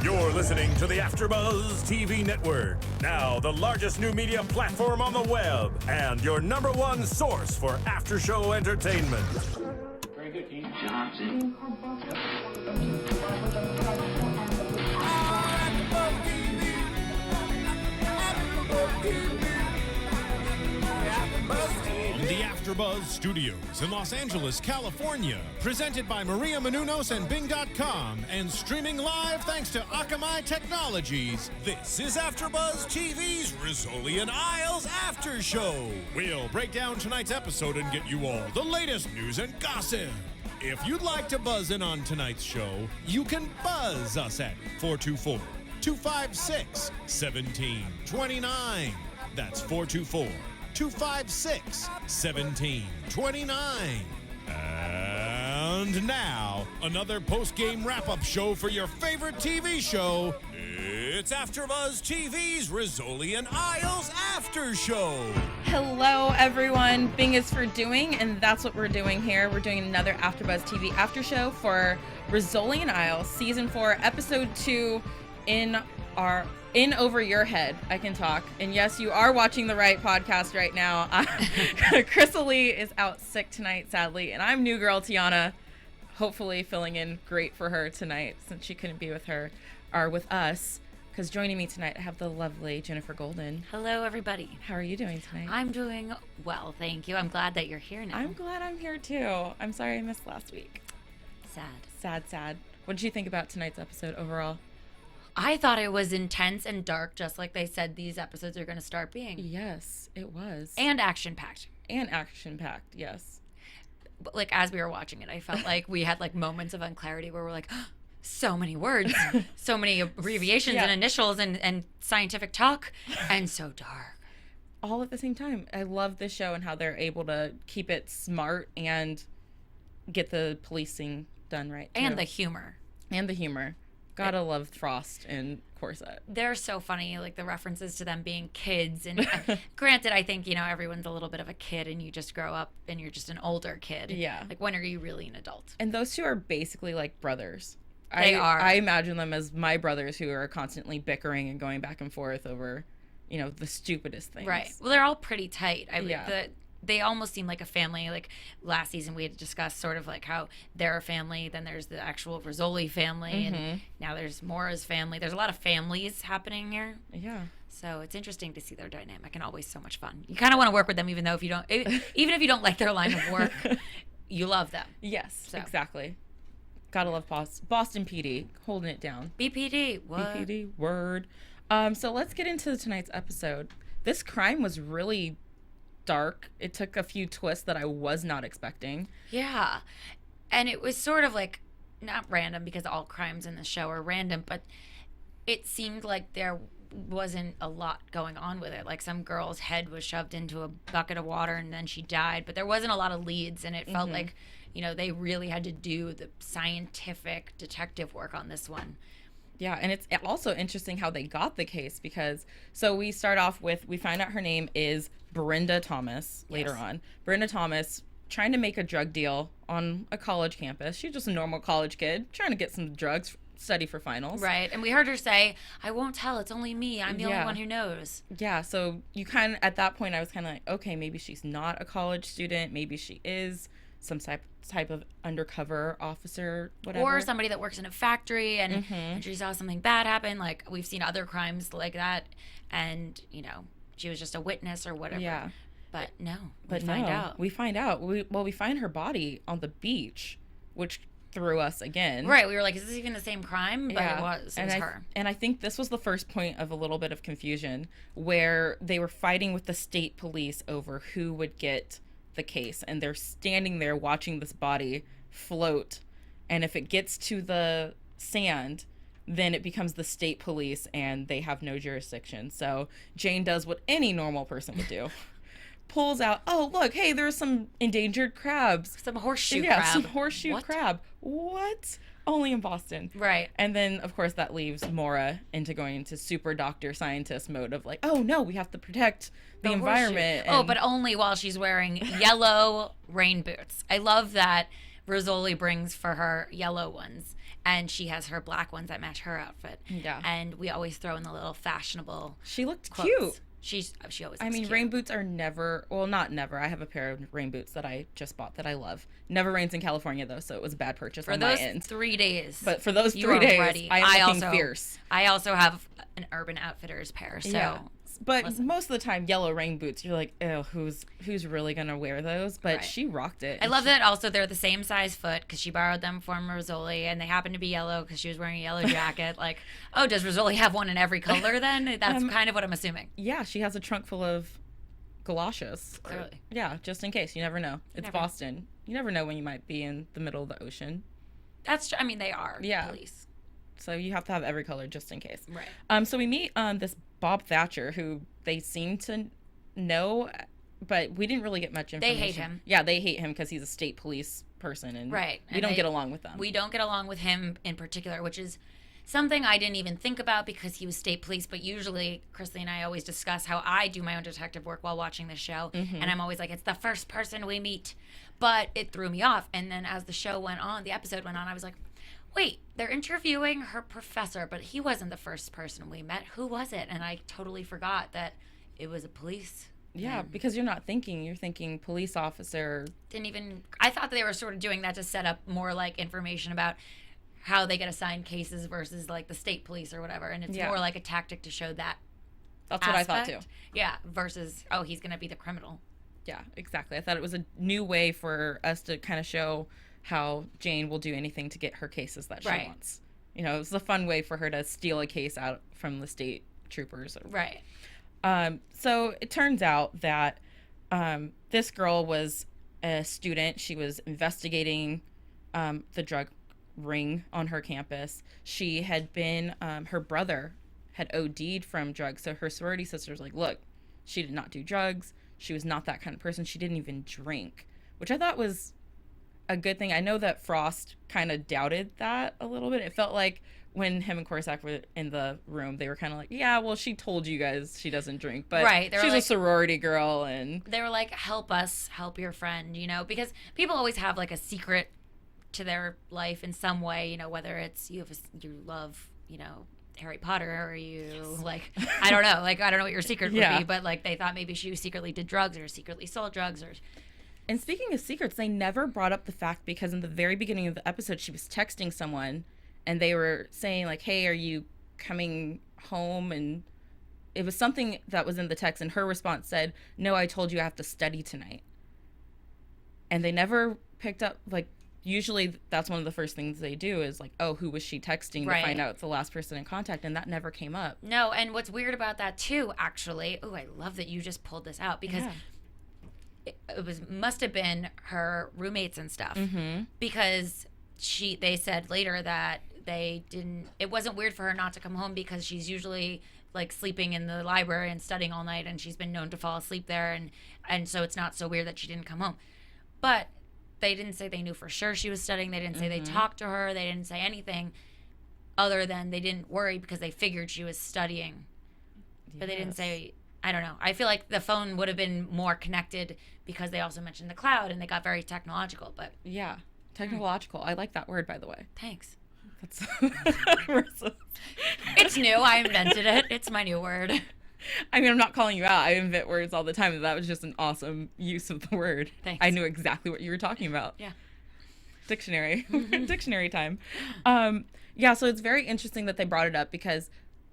You're listening to the AfterBuzz TV network, now the largest new media platform on the web, and your #1 source for after-show entertainment. Very good, Dean Johnson. The AfterBuzz Studios in Los Angeles, California, presented by Maria Menounos and Bing.com, and streaming live thanks to Akamai Technologies. This is AfterBuzz TV's Rizzoli Isles After Show. We'll break down tonight's episode and get you all the latest news and gossip. If you'd like to buzz in on tonight's show, you can buzz us at 424-256-1729. That's 424-256-1729. And now, another post-game wrap-up show for your favorite TV show. It's AfterBuzz TV's Rizzoli Isles After Show. Hello, everyone. Bing is for doing, and that's what we're doing here. We're doing another AfterBuzz TV after show for Rizzoli Isles, Season 4, Episode 2, In Over Your Head. I can talk. And yes, you are watching the right podcast right now. Rizzoli is out sick tonight, sadly, and I'm new girl Tiona, hopefully filling in great for her tonight since she couldn't be with us. Because joining me tonight, I have the lovely Jenifer Golden. Hello, everybody. How are you doing tonight? I'm doing well, thank you. I'm glad that you're here now. I'm glad I'm here, too. I'm sorry I missed last week. Sad. What did you think about tonight's episode overall? I thought it was intense and dark, just like they said these episodes are going to start being. Yes, it was. And action-packed. Yes. But, like, as we were watching it, I felt like we had, like, moments of unclarity where we're like, so many words, so many abbreviations and initials and scientific talk, and so dark. All at the same time. I love this show and how they're able to keep it smart and get the policing done right, too. And the humor. Gotta love Frost and Corset. They're so funny, like the references to them being kids. And granted, I think, everyone's a little bit of a kid and you just grow up and you're just an older kid. Yeah. Like, when are you really an adult? And those two are basically like brothers. They are. I imagine them as my brothers who are constantly bickering and going back and forth over, the stupidest things. Right. Well, they're all pretty tight. They almost seem like a family. Like last season, we had discussed sort of like how they're a family. Then there's the actual Rizzoli family, and now there's Maura's family. There's a lot of families happening here. Yeah. So it's interesting to see their dynamic, and always so much fun. You kind of want to work with them, even if you don't like their line of work, you love them. Yes, so. Exactly. Gotta love Boston PD holding it down. BPD, what? BPD, word. So let's get into tonight's episode. This crime was really dark. It took a few twists that I was not expecting. Yeah. And it was sort of like, not random because all crimes in the show are random, but it seemed like there wasn't a lot going on with it. Like some girl's head was shoved into a bucket of water and then she died, but there wasn't a lot of leads, and it felt like, they really had to do the scientific detective work on this one. Yeah, and it's also interesting how they got the case because, so we start off with, we find out her name is Brenda Thomas later on. Brenda Thomas trying to make a drug deal on a college campus. She's just a normal college kid trying to get some drugs, study for finals. Right, and we heard her say, I won't tell, it's only me. I'm the only one who knows. Yeah, so you kind of, at that point, I was kind of like, okay, maybe she's not a college student. Maybe she is some type of undercover officer, whatever. Or somebody that works in a factory and she saw something bad happen. Like, we've seen other crimes like that, and, she was just a witness or whatever. Yeah. But no, we find out. We find her body on the beach, which threw us again. Right, we were like, is this even the same crime? But it was her. And I think this was the first point of a little bit of confusion where they were fighting with the state police over who would get the case, and they're standing there watching this body float, and if it gets to the sand, then it becomes the state police and they have no jurisdiction. So Jane does what any normal person would do. Pulls out, oh look, hey, there's some endangered crabs. Some horseshoe crab. Some horseshoe crab. What? Only in Boston. Right. And then, of course, that leaves Maura into going into super doctor scientist mode of like, oh no, we have to protect the environment. But only while she's wearing yellow rain boots. I love that Rizzoli brings for her yellow ones, and she has her black ones that match her outfit. Yeah. And we always throw in the little fashionable She looked quotes. cute. She always I looks mean, cute. rain boots are never, well, not never. I have a pair of rain boots that I just bought that I love. Never rains in California, though, so it was a bad purchase For on those my end. 3 days. But for those you 3 are days, ready. I am looking fierce. I also have an Urban Outfitters pair, so. Yeah. But listen. most of the time, yellow rain boots, you're like, ew, who's really going to wear those? But Right. she rocked it. I love that also they're the same size foot because she borrowed them from Rizzoli, and they happen to be yellow because she was wearing a yellow jacket. Like, oh, does Rizzoli have one in every color then? That's kind of what I'm assuming. Yeah, she has a trunk full of galoshes. Clearly. Yeah, just in case. You never know. It's never know. Boston. You never know when you might be in the middle of the ocean. That's true. I mean, they are Yeah. police. So you have to have every color just in case. Right. So we meet this Bob Thatcher, who they seem to know, but we didn't really get much information. hate him. Yeah, they hate him because he's a state police person, and Right. we And don't get along with them. We don't get along with him in particular, which is something I didn't even think about because he was state police. But usually, Chrisley and I always discuss how I do my own detective work while watching the show. Mm-hmm. And I'm always like, it's the first person we meet. But it threw me off. And then as the show went on, the episode went on, I was like, wait, they're interviewing her professor, but he wasn't the first person we met. Who was it? And I totally forgot that it was a police. Yeah, because you're not thinking. You're thinking police officer. I thought they were sort of doing that to set up more like information about how they get assigned cases versus like the state police or whatever. And it's Yeah. more like a tactic to show that That's what I thought too. aspect. Yeah, versus, oh, he's going to be the criminal. Yeah, exactly. I thought it was a new way for us to kind of show how Jane will do anything to get her cases that she Right. wants. You know, it's a fun way for her to steal a case out from the state troopers. Right. So it turns out that this girl was a student. She was investigating the drug ring on her campus. She had been, her brother had OD'd from drugs. So her sorority sister's like, look, she did not do drugs. She was not that kind of person. She didn't even drink, which I thought was a good thing. I know that Frost kind of doubted that a little bit. It felt like when him and Corsac were in the room, they were kind of like, yeah, well, she told you guys she doesn't drink, but Right, they were she's a like- sorority girl. And They were like, help us, help your friend, you know, because people always have like a secret to their life in some way, you know, whether it's you love, you know, Harry Potter or you like, I don't know what your secret would Yeah. be, but like they thought maybe she secretly did drugs or secretly sold drugs or. And speaking of secrets, they never brought up the fact, because in the very beginning of the episode, she was texting someone and they were saying like, hey, are you coming home? And it was something that was in the text, and her response said, no, I told you I have to study tonight. And they never picked up, like, usually that's one of the first things they do is like, oh, who was she texting, Right. to find out it's the last person in contact, and that never came up. No, and what's weird about that too, actually, I love that you just pulled this out because Yeah. it must have been her roommates and stuff Mm-hmm. because they said later that it wasn't weird for her not to come home because she's usually like sleeping in the library and studying all night, and she's been known to fall asleep there, and so it's not so weird that she didn't come home. But they didn't say they knew for sure she was studying. They didn't say they talked to her. They didn't say anything other than they didn't worry because they figured she was studying. But they didn't Yes. say, I don't know. I feel like the phone would have been more connected because they also mentioned the cloud and they got very technological. But Yeah. Technological. I like that word, by the way. thanks. That's It's new. I invented it. It's my new word. I mean, I'm not calling you out. I invent words all the time. That was just an awesome use of the word. Thanks. I knew exactly what you were talking about. Yeah. Dictionary. Dictionary time. Yeah, so it's very interesting that they brought it up, because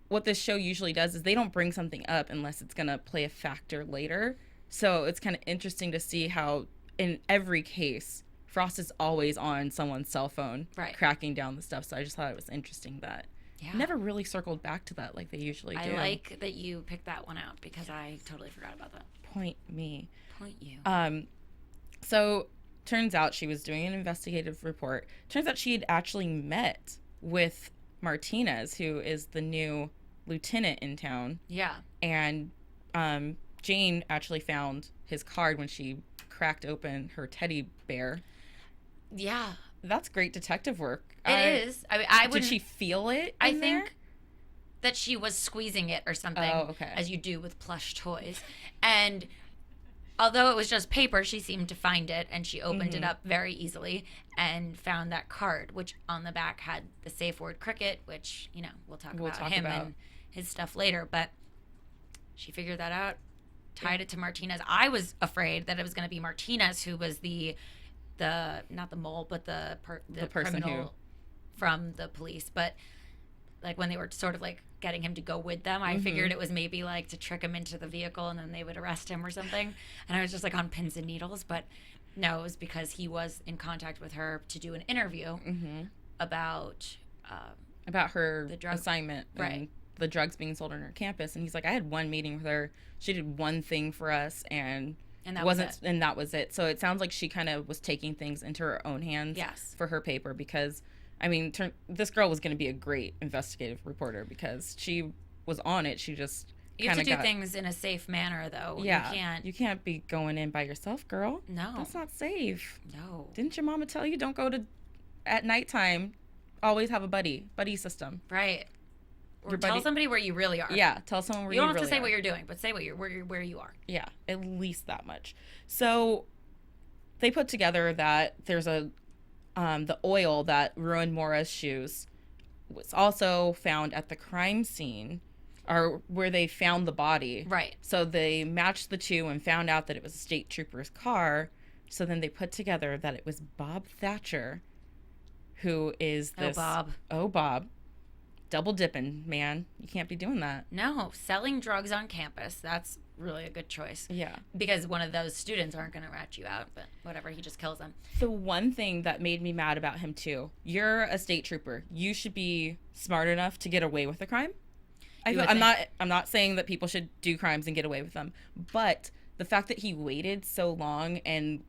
what this show usually does is they don't bring something up unless it's going to play a factor later. So it's kind of interesting to see how in every case, Frost is always on someone's cell phone, Right. cracking down the stuff. So I just thought it was interesting that Yeah. never really circled back to that like they usually do. I like that you picked that one out because I totally forgot about that. Point me. Point you. So turns out she was doing an investigative report. Turns out she had actually met with Martinez, who is the new lieutenant in town. Yeah. And Jane actually found his card when she cracked open her teddy bear. Yeah. That's great detective work. It is. I mean, I would. Did she feel it? I in think there? that she was squeezing it or something, Oh, okay. as you do with plush toys. And although it was just paper, she seemed to find it, and she opened it up very easily and found that card, which on the back had the safe word cricket, which, you know, we'll talk about him and his stuff later. But she figured that out, tied it to Martinez. I was afraid that it was going to be Martinez who was the not the mole, but the person criminal from the police. But like when they were sort of like getting him to go with them, I figured it was maybe like to trick him into the vehicle and then they would arrest him or something. And I was just like on pins and needles. But no, it was because he was in contact with her to do an interview about her assignment, right? And the drugs being sold on her campus. And he's like, I had one meeting with her. She did one thing for us, and that was it. So it sounds like she kind of was taking things into her own hands for her paper, because I mean, this girl was going to be a great investigative reporter because she was on it. She just you have to do things in a safe manner, though. Yeah, you can't be going in by yourself, girl. No, that's not safe. No, didn't your mama tell you don't go to at nighttime? Always have a buddy system. Right. Or tell somebody where you really are. Yeah, tell someone where you really are. You don't have to say what you're doing, but say where you are. Yeah, at least that much. So they put together that there's the oil that ruined Maura's shoes was also found at the crime scene, or where they found the body. Right. So they matched the two and found out that it was a state trooper's car. So then they put together that it was Bob Thatcher, who is this... Oh, Bob. Double dipping, man. You can't be doing that. No, selling drugs on campus. That's really a good choice. Yeah. Because one of those students aren't going to rat you out, but whatever, he just kills them. The one thing that made me mad about him, too, you're a state trooper. You should be smart enough to get away with a crime. I'm not saying that people should do crimes and get away with them, but the fact that he waited so long and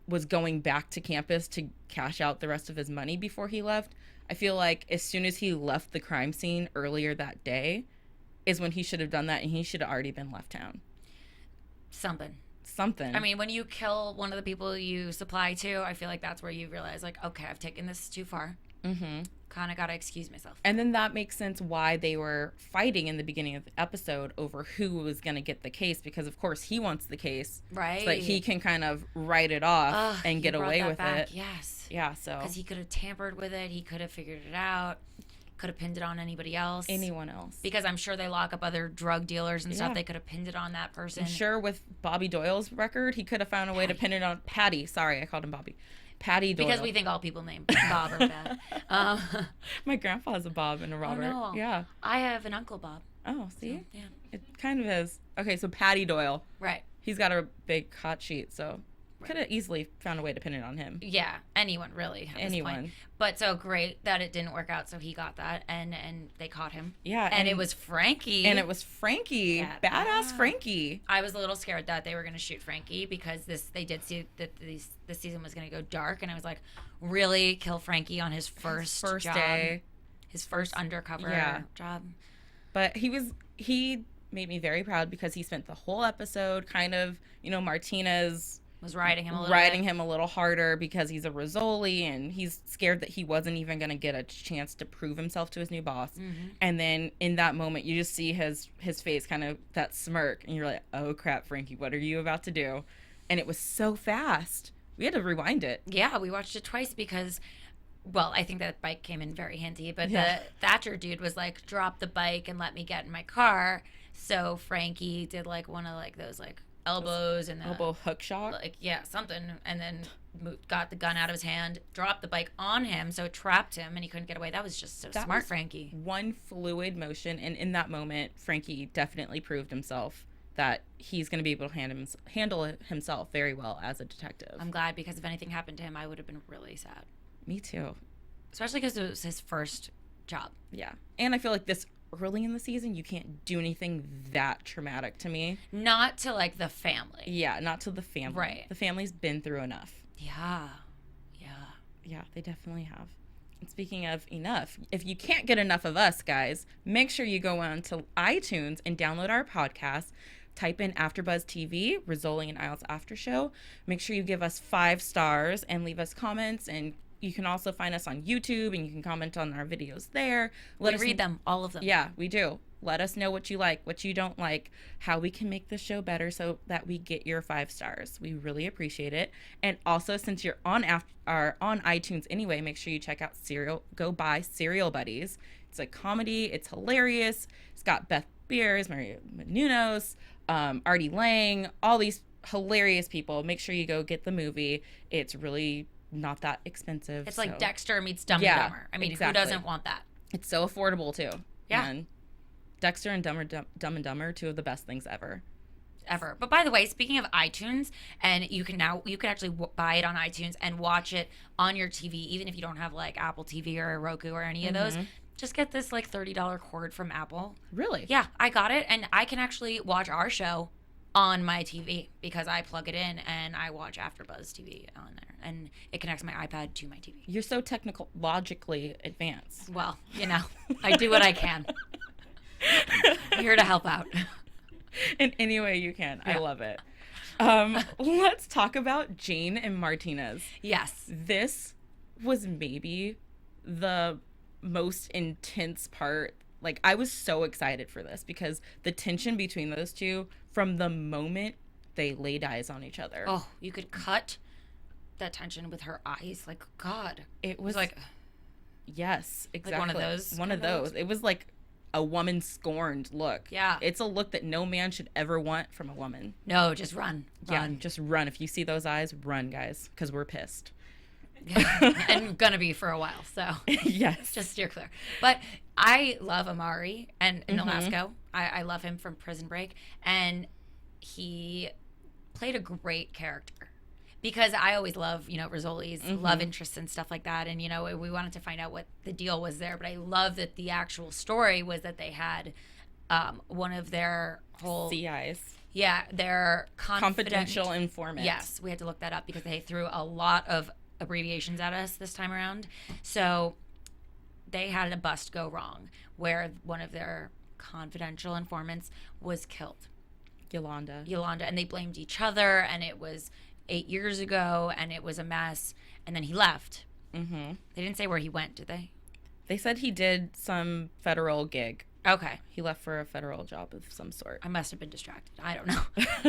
was going back to campus to cash out the rest of his money before he left, I feel like as soon as he left the crime scene earlier that day is when he should have done that, and he should have already been left town. Something. I mean, when you kill one of the people you supply to, I feel like that's where you realize, like, okay, I've taken this too far. Kind of got to excuse myself. And then that makes sense why they were fighting in the beginning of the episode over who was going to get the case, because, of course, he wants the case. Right. So that he can kind of write it off and get away with it. Yes. Yeah, so. Because he could have tampered with it. He could have figured it out. Could have pinned it on anybody else. Anyone else. Because I'm sure they lock up other drug dealers and stuff. They could have pinned it on that person. I'm sure with Bobby Doyle's record, he could have found a way to pin it on Patty. Sorry, I called him Bobby. Patty Doyle. Because we think all people named Bob are bad. My grandpa has a Bob and a Robert. Oh, no. Yeah. I have an Uncle Bob. Oh, see? So, yeah. It kind of is. Okay, so Patty Doyle. Right. He's got a big hot sheet, so could have easily found a way to pin it on him. Yeah, anyone really. Anyone. But so great that it didn't work out, so he got that, and they caught him. Yeah. And it was Frankie. Yeah, badass Frankie. I was a little scared that they were going to shoot Frankie, because they did see that this season was going to go dark, and I was like, really? Kill Frankie on his first job? Day. His first undercover job. But he made me very proud, because he spent the whole episode kind of, Martinez was riding him a little harder because he's a Rizzoli, and he's scared that he wasn't even going to get a chance to prove himself to his new boss. And then in that moment, you just see his face, kind of that smirk, and you're like, oh crap, Frankie, what are you about to do? And it was so fast. We had to rewind it. Yeah, we watched it twice because, well, I think that bike came in very handy, but the Thatcher dude was like, drop the bike and let me get in my car. So Frankie did like one of like those like elbows and elbow hook shot, like something, and then got the gun out of his hand, dropped the bike on him, so it trapped him and he couldn't get away. That was just so smart, Frankie. One fluid motion, and in that moment, Frankie definitely proved himself that he's going to be able to handle himself very well as a detective. I'm glad, because if anything happened to him, I would have been really sad. Me too, especially because it was his first job. Yeah, and I feel like this early in the season, you can't do anything that traumatic to me. Not to like the family. Yeah, not to the family. Right. The family's been through enough. Yeah, they definitely have. And speaking of enough, if you can't get enough of us, guys, make sure you go on to iTunes and download our podcast. Type in AfterBuzz TV, Rizzoli Isles After Show. Make sure you give us 5 stars and leave us comments and You can also find us on YouTube, and you can comment on our videos there. We read them, all of them. Yeah, we do. Let us know what you like, what you don't like, how we can make the show better so that we get your 5 stars. We really appreciate it. And also, since you're on on iTunes anyway, make sure you check out Go buy Serial Buddies. It's a comedy. It's hilarious. It's got Beth Beers, Maria Menounos, Artie Lang, all these hilarious people. Make sure you go get the movie. It's really not that expensive. It's like Dexter meets Dumb and Dumber. I mean, exactly. Who doesn't want that? It's so affordable too. Yeah. And Dexter and Dumb and Dumber, 2 of the best things ever. But by the way, speaking of iTunes, and you can actually buy it on iTunes and watch it on your TV, even if you don't have like Apple TV or Roku or any of those. Just get this like $30 cord from Apple. Really? Yeah, I got it, and I can actually watch our show on my TV because I plug it in and I watch AfterBuzz TV on there, and it connects my iPad to my TV. You're so technologically advanced. Well, I do what I can. I'm here to help out. In any way you can. Yeah. I love it. Let's talk about Jane and Martinez. Yes. This was maybe the most intense part. Like, I was so excited for this because the tension between those two from the moment they laid eyes on each other. Oh, you could cut that tension with her eyes. Like, God. It was like, yes, exactly. Like one of those. One of those. It was like a woman scorned look. Yeah. It's a look that no man should ever want from a woman. No, just run. Yeah, just run. If you see those eyes, run, guys, because we're pissed. And gonna be for a while, so yes, just steer clear. But I love Amari and Nolasco. I love him from Prison Break, and he played a great character because I always love Rizzoli's love interests and stuff like that, and we wanted to find out what the deal was there. But I love that the actual story was that they had one of their whole CIs. Yeah, their confidential informant. Yes, we had to look that up because they threw a lot of abbreviations at us this time around. So they had a bust go wrong where one of their confidential informants was killed. Yolanda, and they blamed each other, and it was 8 years ago, and it was a mess, and then he left. They didn't say where he went, did they? They said he did some federal gig. Okay. He left for a federal job of some sort. I must have been distracted. I don't know.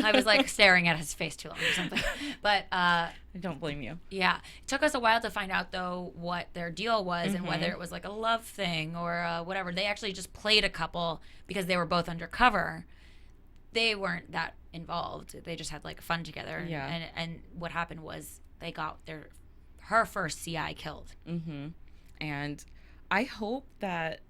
I was like staring at his face too long or something. But I don't blame you. Yeah. It took us a while to find out, though, what their deal was and whether it was like a love thing or whatever. They actually just played a couple because they were both undercover. They weren't that involved. They just had like fun together. Yeah. And what happened was they got her first CI killed. And I hope that,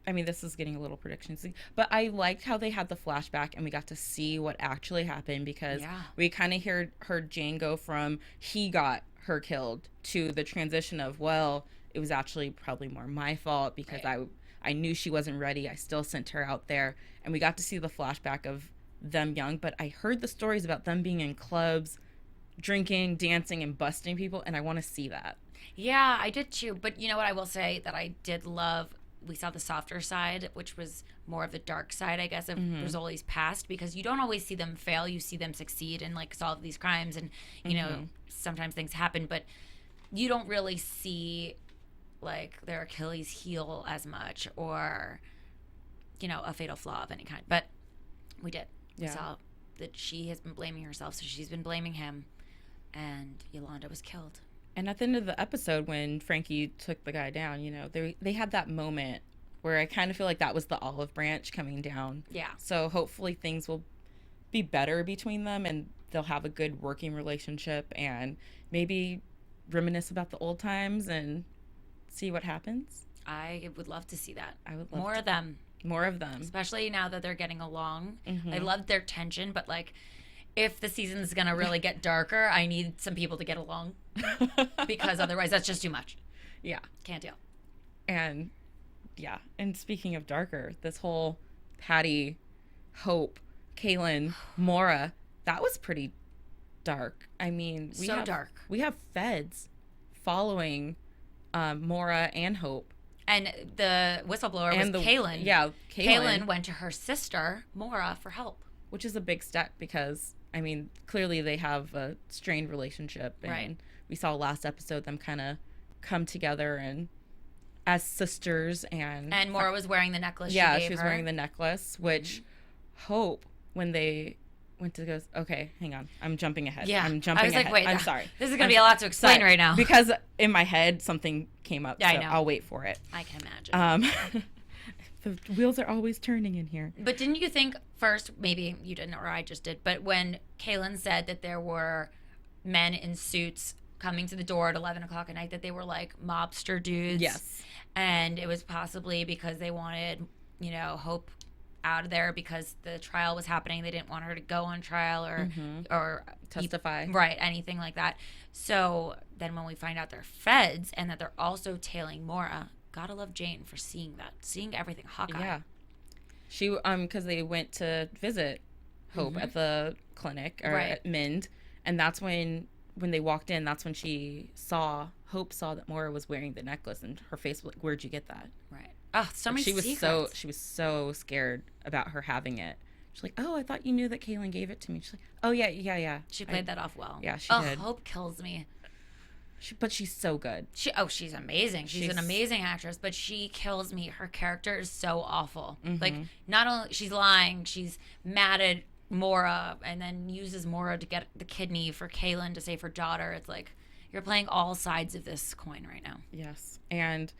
I mean, this is getting a little predictions, but I liked how they had the flashback and we got to see what actually happened because we kind of heard Jane go from he got her killed to the transition of, well, it was actually probably more my fault because I knew she wasn't ready. I still sent her out there. And we got to see the flashback of them young, but I heard the stories about them being in clubs, drinking, dancing, and busting people, and I want to see that. Yeah, I did too. But you know what I will say that I did love? We saw the softer side, which was more of the dark side, I guess, of Rizzoli's past, because you don't always see them fail. You see them succeed and like solve these crimes, and you know, sometimes things happen, but you don't really see like their Achilles heel as much, or you know, a fatal flaw of any kind. But we did. We saw that she has been blaming herself, so she's been blaming him, and Yolanda was killed. And at the end of the episode, when Frankie took the guy down, you know, they had that moment where I kind of feel like that was the olive branch coming down. Yeah. So hopefully things will be better between them and they'll have a good working relationship and maybe reminisce about the old times and see what happens. I would love to see that. I would love more of them. More of them. Especially now that they're getting along. I love their tension, but like, if the season's gonna really get darker, I need some people to get along because otherwise that's just too much. Yeah. Can't deal. And yeah. And speaking of darker, this whole Patty, Hope, Cailin, Maura, that was pretty dark. I mean, dark. We have feds following Maura and Hope. And the whistleblower was Cailin. Yeah, Cailin went to her sister, Maura, for help. Which is a big step because, I mean, clearly they have a strained relationship. And we saw last episode them kind of come together and as sisters. And Maura was wearing the necklace. Yeah, she was her. wearing the necklace, which Hope, when they went to go, okay, hang on, I'm jumping ahead. Yeah, I'm jumping ahead. Wait, I'm sorry. This is gonna be a lot to explain right now because in my head something came up. Yeah, so I know. I'll wait for it. I can imagine. The wheels are always turning in here. But didn't you think first, maybe you didn't or I just did, but when Cailin said that there were men in suits coming to the door at 11 o'clock at night, that they were like mobster dudes? Yes. And it was possibly because they wanted, Hope out of there because the trial was happening. They didn't want her to go on trial or testify. Right, anything like that. So then when we find out they're feds and that they're also tailing Maura, gotta love Jane for seeing everything Hawkeye. Yeah. She because they went to visit Hope at the clinic or at Mind, and that's when they walked in, that's when Hope saw that Maura was wearing the necklace, and her face was like, "Where'd you get that?" Right. Oh, so many secrets. She was so scared about her having it. She's like, "Oh, I thought you knew that Cailin gave it to me." She's like, "Oh yeah." She played that off well. Yeah, she did. Hope kills me. But she's so good. She's amazing. She's an amazing actress, but she kills me. Her character is so awful. Like, not only she's lying, she's mad at Maura and then uses Maura to get the kidney for Cailin to save her daughter. It's like you're playing all sides of this coin right now. Yes. And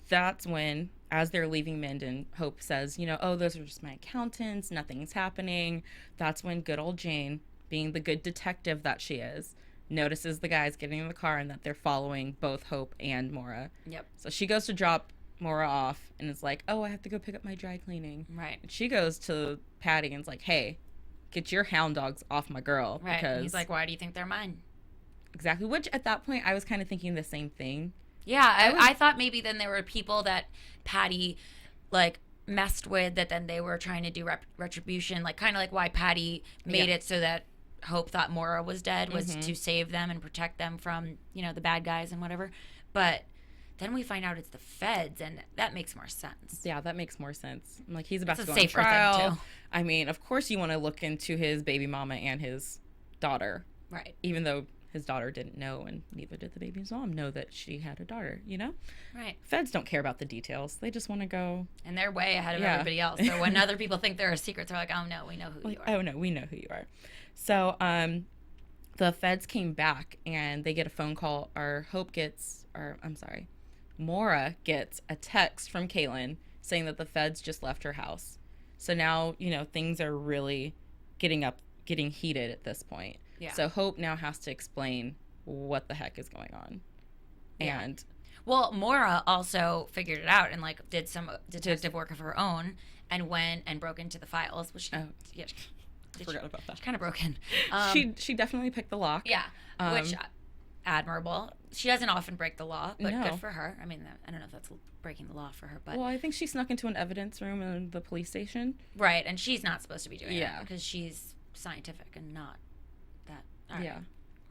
that's when, as they're leaving Minden, Hope says, "Oh, those are just my accountants. Nothing's happening." That's when good old Jane, being the good detective that she is, notices the guys getting in the car and that they're following both Hope and Maura. Yep. So she goes to drop Maura off and is like, "Oh, I have to go pick up my dry cleaning." Right. And she goes to Patty and is like, "Hey, get your hound dogs off my girl." Right. Because He's like, "Why do you think they're mine?" Exactly. Which at that point I was kind of thinking the same thing. Yeah, I thought maybe then there were people that Patty like messed with that then they were trying to do retribution, like kind of like why Patty made it so that Hope thought Maura was dead was to save them and protect them from, the bad guys and whatever. But then we find out it's the feds, and that makes more sense. Yeah, that makes more sense. I'm like, he's about to go on safer thing, trial. too. I mean, of course you want to look into his baby mama and his daughter. Right. Even though his daughter didn't know, and neither did the baby's mom know that she had a daughter, Right. Feds don't care about the details. They just want to go. And they're way ahead of everybody else. So when other people think there are secrets, they're like, "Oh no, we know who you are." "Oh no, we know who you are." So the feds came back and they get a phone call, Maura gets a text from Cailin saying that the feds just left her house. So now, things are really getting heated at this point. Yeah. So Hope now has to explain what the heck is going on. Yeah. And well, Maura also figured it out and like did some detective work of her own and went and broke into the files, which forgot about that. Kind of broken. She definitely picked the lock. Yeah, which admirable. She doesn't often break the law, but No. good for her. I mean, I don't know if that's breaking the law for her, but Well, I think she snuck into an evidence room in the police station. right, and she's not supposed to be doing Yeah. it because she's scientific and not that. All right. Yeah.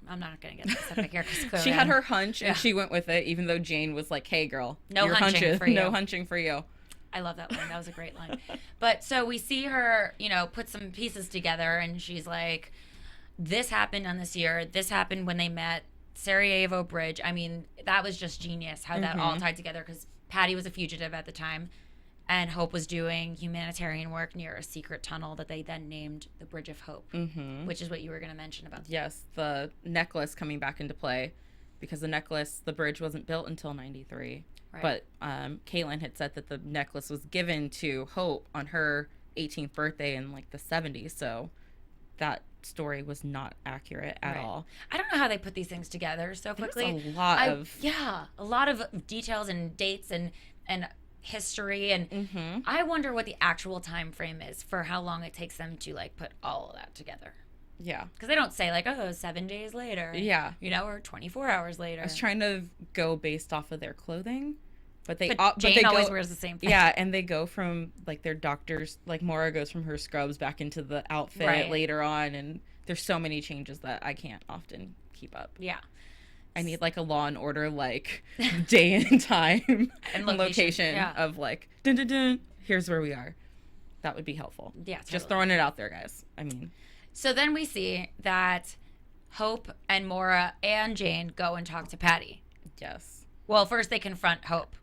I'm not going to get specific here because She had her hunch and she went with it, even though Jane was like, "Hey, girl, No your hunching hunches, for you." no hunching for you." I love that line. That was a great line. But so we see her, put some pieces together, and she's like, "This happened on this year. This happened when they met Sarajevo Bridge." I mean, that was just genius how that all tied together because Patty was a fugitive at the time, and Hope was doing humanitarian work near a secret tunnel that they then named the Bridge of Hope, which is what you were going to mention about. Yes, the necklace coming back into play because the bridge wasn't built until 93. Right. But Cailin had said that the necklace was given to Hope on her 18th birthday in like the 70s. So that story was not accurate at all. I don't know how they put these things together so quickly. There's a lot of details and dates and history and I wonder what the actual time frame is for how long it takes them to like put all of that together. Yeah. Because they don't say like, "Oh, 7 days later." Yeah. Or 24 hours later. I was trying to go based off of their clothing, but Jane they always go, wears the same thing. Yeah, and they go from like their doctors, like Maura goes from her scrubs back into the outfit later on, and there's so many changes that I can't often keep up. Yeah. I need like a Law and Order like day and time and location yeah. of like dun dun dun. Here's where we are. That would be helpful. Yeah, Just totally. throwing it out there, guys. I mean, So then we see that Hope and Maura and Jane go and talk to Patty. yes. Well, first they confront Hope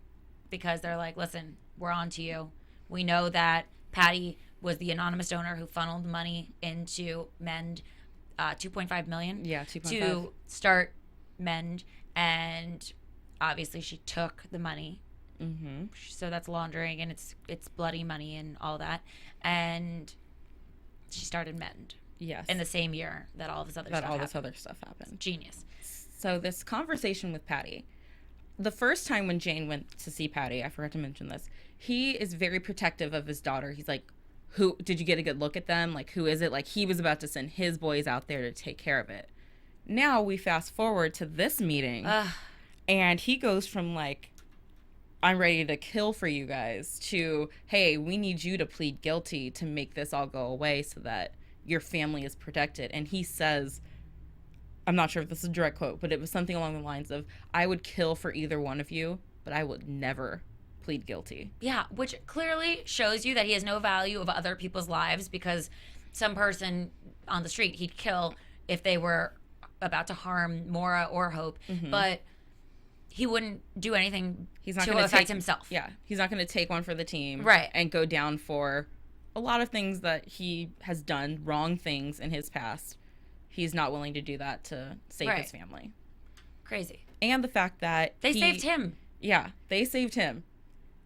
because they're like, listen, we're on to you. We know that Patty was the anonymous donor who funneled money into Mend, $2.5 million. Yeah, 2.5. To start Mend, and obviously she took the money. Mm-hmm. So that's laundering, and it's bloody money and all that. And she started Mend. Yes. In the same year that all this other that stuff all happened. this other stuff happened. Genius. So this conversation with Patty, the first time when Jane went to see Patty, I forgot to mention this, he is very protective of his daughter. He's like, who did you get a good look at them? Like, who is it? Like, he was about to send his boys out there to take care of it. Now we fast forward to this meeting, and he goes from like, I'm ready to kill for you guys, to, hey, we need you to plead guilty to make this all go away so that your family is protected. And he says, I'm not sure if this is a direct quote, but it was something along the lines of, I would kill for either one of you, but I would never plead guilty. Yeah, which clearly shows you that he has no value of other people's lives, because some person on the street he'd kill if they were about to harm Maura or Hope, but he wouldn't do anything to affect himself. Yeah, he's not going to take one for the team, right, and go down for a lot of things that he has done, wrong things in his past. He's not willing to do that to save his family. Crazy. And the fact that they saved him. Yeah, they saved him.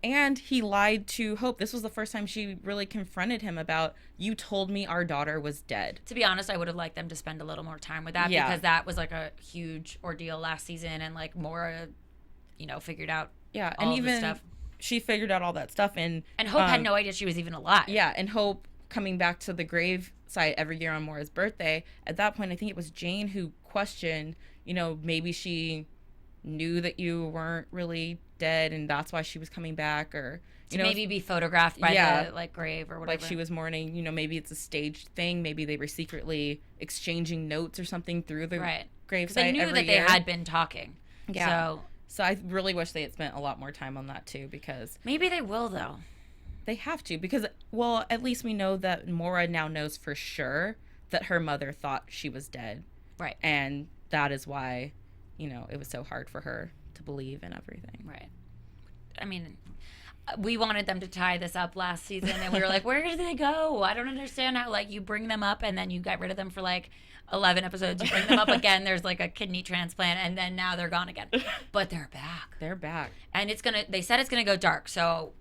And he lied to Hope. This was the first time she really confronted him about, you told me our daughter was dead. To be honest, I would have liked them to spend a little more time with that, because that was like a huge ordeal last season, and like Maura, figured out all and even this stuff. She figured out all that stuff, and Hope had no idea she was even alive. Yeah, and Hope coming back to the grave site every year on Maura's birthday. At that point, I think it was Jane who questioned, maybe she knew that you weren't really dead and that's why she was coming back, or maybe be photographed by the grave or whatever. Like she was mourning, maybe it's a staged thing, maybe they were secretly exchanging notes or something through the grave site. They knew that they had been talking. Yeah. So I really wish they had spent a lot more time on that too, because maybe they will, though. They have to, because, well, at least we know that Maura now knows for sure that her mother thought she was dead. Right. And that is why, it was so hard for her to believe in everything. Right. I mean, we wanted them to tie this up last season, and we were like, where did they go? I don't understand how, you bring them up and then you get rid of them for 11 episodes. You bring them up again, there's a kidney transplant, and then now they're gone again. But they're back. They're back. And they said it's going to go dark, so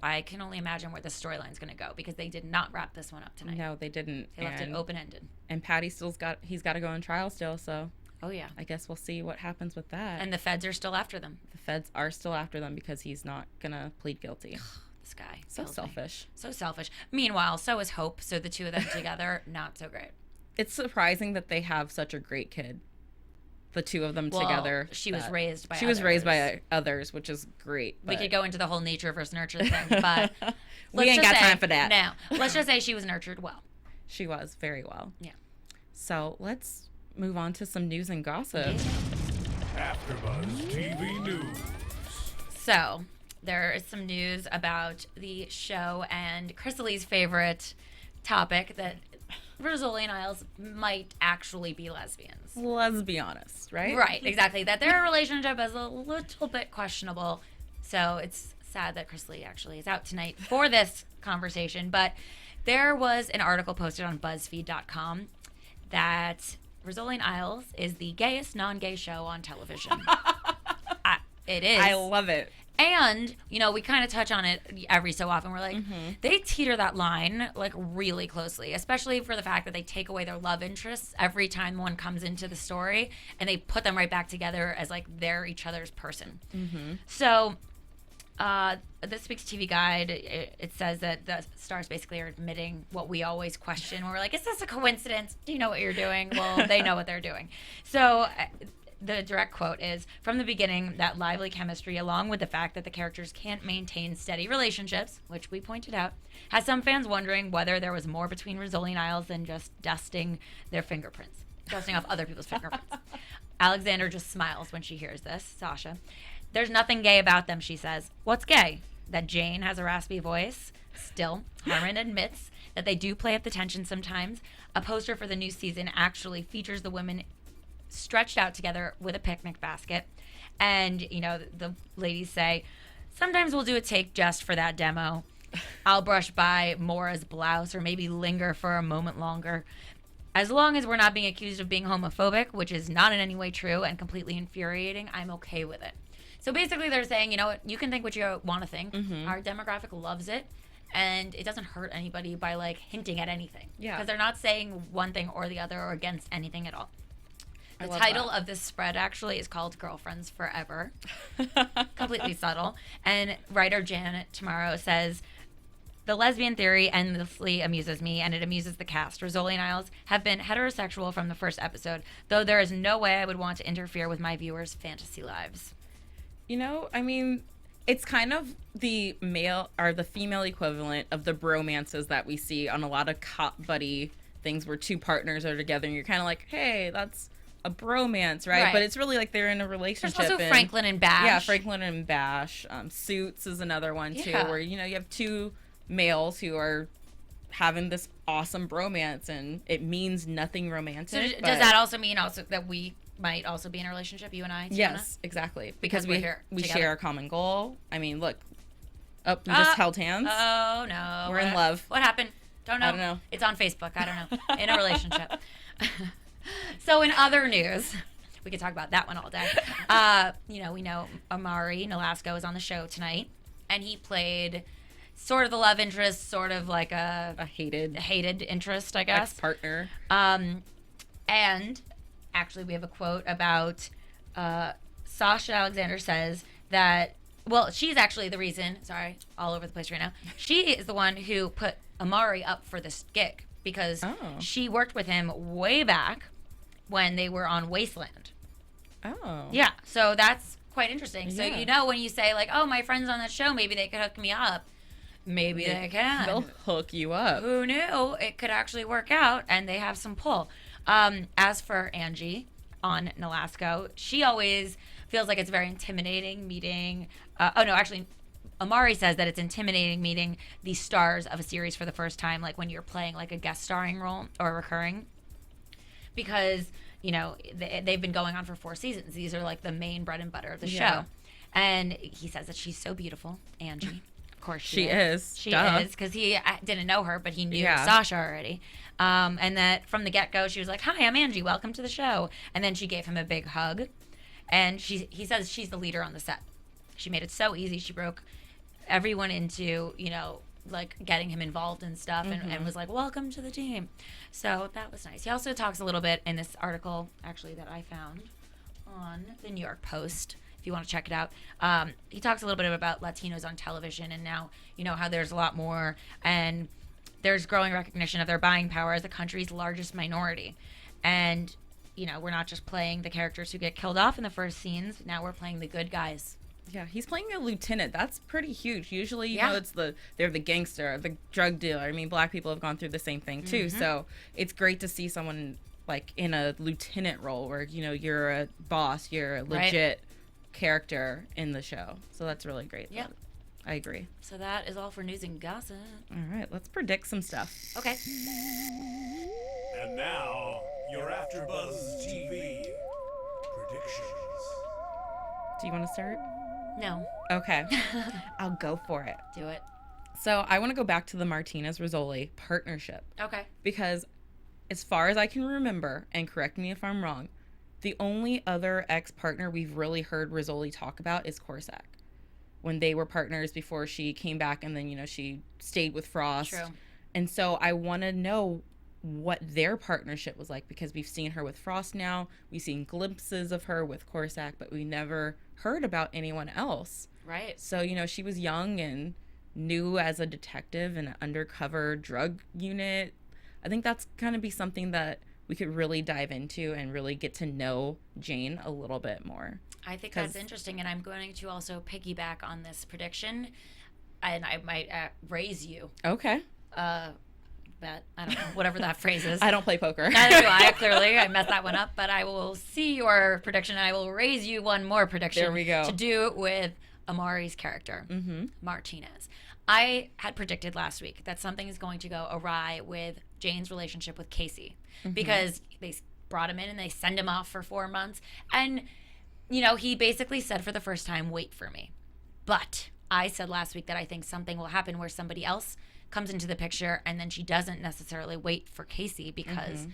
I can only imagine where the storyline's going to go, because they did not wrap this one up tonight. No, they didn't. They left it open-ended. And Patty he's got to go on trial still, so. Oh, yeah. I guess we'll see what happens with that. And the feds are still after them. The feds are still after them because he's not going to plead guilty. This guy. So selfish. So selfish. Meanwhile, so is Hope, so the two of them together, not so great. It's surprising that they have such a great kid. The two of them together. She was raised by others, which is great. We could go into the whole nature versus nurture thing, but we ain't got time for that. No. Let's just say she was nurtured well. She was very well. Yeah. So let's move on to some news and gossip. AfterBuzz TV News. So there is some news about the show and Rizzoli's favorite topic, that Rizzoli Isles might actually be lesbians. Let's be honest, right? Right, exactly. That their relationship is a little bit questionable. So it's sad that Rizzoli actually is out tonight for this conversation. But there was an article posted on BuzzFeed.com that Rizzoli Isles is the gayest non-gay show on television. It is. I love it. And, we kind of touch on it every so often. We're like, they teeter that line, really closely, especially for the fact that they take away their love interests every time one comes into the story, and they put them right back together as, they're each other's person. So, this week's TV guide, it says that the stars basically are admitting what we always question. We're like, is this a coincidence? Do you know what you're doing? Well, they know what they're doing. So the direct quote is, from the beginning, that lively chemistry, along with the fact that the characters can't maintain steady relationships, which we pointed out, has some fans wondering whether there was more between Rizzoli Isles than just dusting off other people's fingerprints. Alexander just smiles when she hears this, Sasha. There's nothing gay about them, she says. What's gay? That Jane has a raspy voice? Still, Harmon admits that they do play up the tension sometimes. A poster for the new season actually features the women stretched out together with a picnic basket. And, you know, the ladies say, sometimes we'll do a take just for that demo. I'll brush by Maura's blouse or maybe linger for a moment longer. As long as we're not being accused of being homophobic, which is not in any way true and completely infuriating, I'm okay with it. So basically they're saying, you know what, you can think what you want to think. Our demographic loves it, and it doesn't hurt anybody by, like, hinting at anything. Yeah. Because they're not saying one thing or the other or against anything at all. The title of this spread actually is called Girlfriends Forever. Completely subtle. And writer Janet Tomorrow says, the lesbian theory endlessly amuses me, and it amuses the cast. Rizzoli Isles have been heterosexual from the first episode, though there is no way I would want to interfere with my viewers' fantasy lives. You know, I mean, it's kind of the male or the female equivalent of the bromances that we see on a lot of cop buddy things where two partners are together and you're kind of like, hey, that's a bromance, right? But it's really like they're in a relationship. There's also Franklin and Bash. Yeah, Franklin and Bash. Suits is another one, too, where, you know, you have two males who are having this awesome bromance and it means nothing romantic. So does that also mean also that we might also be in a relationship, you and I, Tiona? Yes, exactly. Because we together. share a common goal. I mean, look, we just held hands. Oh, no. We're in love. What happened? Don't know. I don't know. It's on Facebook. I don't know. In a relationship. So in other news, we could talk about that one all day. You know, we know Amari Nolasco is on the show tonight, and he played sort of the love interest, sort of like a hated interest, I guess. Ex-partner. And actually, we have a quote about Sasha Alexander says that, well, she's actually the reason, sorry, all over the place right now. She is the one who put Amari up for this gig because she worked with him way back when they were on Wasteland. Oh. Yeah, so that's quite interesting. Yeah. So, you know, when you say, like, oh, my friend's on that show, maybe they could hook me up. Maybe they can. They'll hook you up. Who knew? It could actually work out, and they have some pull. As for Angie on Nolasco, she always feels like it's very intimidating meeting. Amari says that it's intimidating meeting the stars of a series for the first time, like when you're playing like a guest starring role or recurring. Because, you know, they've been going on for 4 seasons. These are like the main bread and butter of the show. And he says that she's so beautiful, Angie. Of course she is. She is, because he didn't know her, but he knew Sasha already. And that from the get-go, she was like, hi, I'm Angie. Welcome to the show. And then she gave him a big hug. And he says she's the leader on the set. She made it so easy. She broke everyone into, you know, like getting him involved and stuff and was like, welcome to the team. So that was nice. He also talks a little bit in this article, actually, that I found on the New York Post, if you want to check it out. He talks a little bit about Latinos on television and now, you know, how there's a lot more and there's growing recognition of their buying power as the country's largest minority. And, you know, we're not just playing the characters who get killed off in the first scenes. Now we're playing the good guys. Yeah, he's playing a lieutenant. That's pretty huge. Usually, you know, they're the gangster, the drug dealer. I mean, black people have gone through the same thing too. So it's great to see someone like in a lieutenant role where, you know, you're a boss, you're a legit character in the show. So that's really great. Yeah, I agree. So that is all for news and gossip. All right, let's predict some stuff. Okay. And now, your AfterBuzz TV predictions. Do you want to start? No. Okay. I'll go for it. Do it. So I want to go back to the Martinez Rizzoli partnership. Okay. Because as far as I can remember, and correct me if I'm wrong, the only other ex-partner we've really heard Rizzoli talk about is Corsac. When they were partners before she came back and then, you know, she stayed with Frost. True. And so I want to know what their partnership was like because we've seen her with Frost now. We've seen glimpses of her with Corsac, but we never heard about anyone else. Right. So, you know, she was young and new as a detective in an undercover drug unit. I think that's going to be something that we could really dive into and really get to know Jane a little bit more. I think that's interesting, and I'm going to also piggyback on this prediction, and I might raise you. Okay. Bet. I don't know, whatever that phrase is. I don't play poker. Neither do I, clearly. I messed that one up, but I will see your prediction, and I will raise you one more prediction. There we go. To do with Amari's character, Martinez. I had predicted last week that something is going to go awry with Jane's relationship with Casey because they brought him in and they send him off for 4 months. And you know, he basically said for the first time, wait for me. But I said last week that I think something will happen where somebody else comes into the picture and then she doesn't necessarily wait for Casey because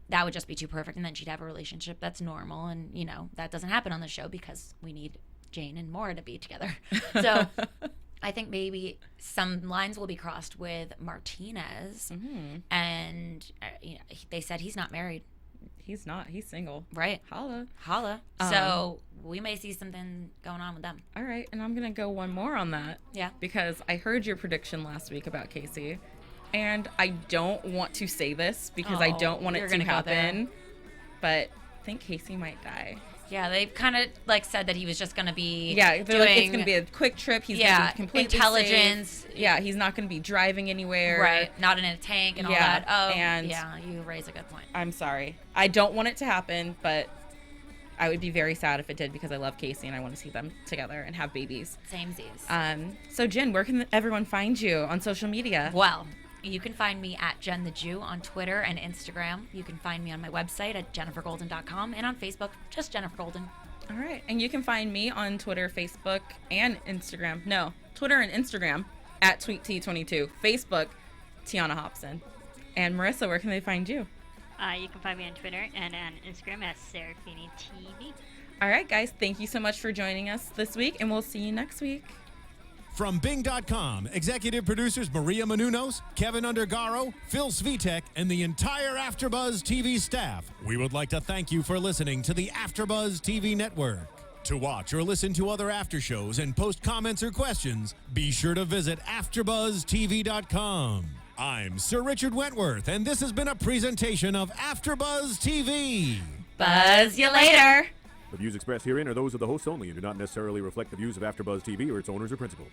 that would just be too perfect, and then she'd have a relationship that's normal, and, you know, that doesn't happen on the show because we need Jane and Maura to be together. So I think maybe some lines will be crossed with Martinez, and you know, they said he's not married. He's not. He's single. Right. Holla. So we may see something going on with them. All right, and I'm going to go one more on that. Yeah. Because I heard your prediction last week about Casey, and I don't want to say this because I don't want it to happen, but I think Casey might die. Yeah, they've kind of like said that he was just going to be they're like, it's going to be a quick trip. He's going to be completely intelligence. safe. Yeah, he's not going to be driving anywhere. Right, not in a tank and all that. Oh, and yeah, you raise a good point. I'm sorry. I don't want it to happen, but I would be very sad if it did because I love Casey and I want to see them together and have babies. Samesies. So Jen, where can everyone find you on social media? Well, you can find me at Jen the Jew on Twitter and Instagram. You can find me on my website at jenifergolden.com and on Facebook, just Jenifer Golden. All right. And you can find me on Twitter, Facebook, and Instagram. No, Twitter and Instagram at TweetT22. Facebook, Tiona Hobson. And Marissa, where can they find you? You can find me on Twitter and on Instagram at SeraphiniTV. All right, guys. Thank you so much for joining us this week, and we'll see you next week. From Bing.com, executive producers Maria Menounos, Kevin Undergaro, Phil Svitek, and the entire AfterBuzz TV staff, we would like to thank you for listening to the AfterBuzz TV network. To watch or listen to other after shows and post comments or questions, be sure to visit AfterBuzzTV.com. I'm Sir Richard Wentworth, and this has been a presentation of AfterBuzz TV. Buzz you later. The views expressed herein are those of the hosts only and do not necessarily reflect the views of AfterBuzz TV or its owners or principals.